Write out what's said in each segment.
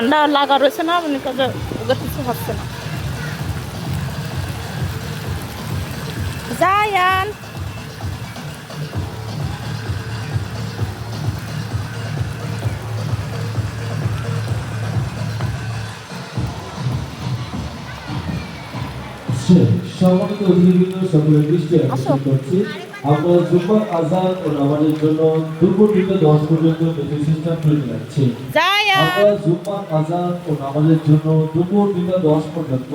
ঠান্ডা লাগা রয়েছে না, মনে কাজে ওদের কিছু হচ্ছে না। জায়ান সম্মানিত অতিথিবৃন্দ, সকলের দৃষ্টি আকর্ষণ করছি, আমরা জুম্মার আজান ও নামাজের জন্য দুপুর 2:10 পর্যন্ত মিউজিক সিস্টেম তৈরি রাখছি। আমরা জুম্মার আজান ও নামাজের জন্য দুপুর 2:10 পর্যন্ত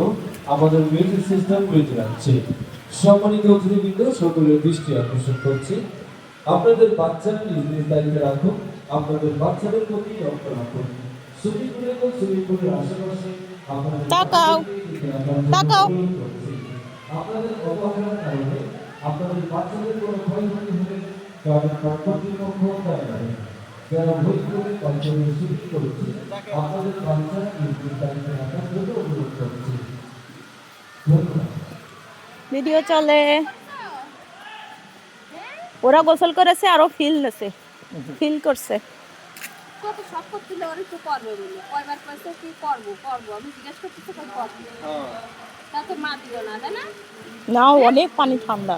আমাদের মিউজিক সিস্টেম তৈরি রাখছি। সম্মানিত অতিথিবৃন্দ, সকলের দৃষ্টি আকর্ষণ করছি, আপনাদের বাচ্চারা নিজ নিজ দায়িত্বে রাখুন, আপনাদের বাচ্চাদের প্রতি লক্ষ্য রাখুন। সুইমিং পুল এবং সুইমিং পুলের আশেপাশে আপনাদের তাকাও তাকাও। আপনাদের অবহেলার কারণে আপনাদের বাচ্চাদের কোনো ক্ষয়ক্ষতি হলে কর্তৃপক্ষ দায়ী হবে। যারা ভুল করে অঞ্চলে শুরু করেছে, আপনাদের বাচ্চারা নিজ দায়িত্বে রাখার জন্য অনুরোধ করছি। ধন্যবাদ। ভিডিও চলে। ওরা গোসল করেছে, আরো ফিল করছে। কত শখ করছিল ওর একটু করবে বলে, কয়বার কয়েছে কি করবো করবো, আমি জিজ্ঞেস করতেছি কই করবো, তা তো মা দিল না, তাই না? না, অনেক পানি ঠান্ডা।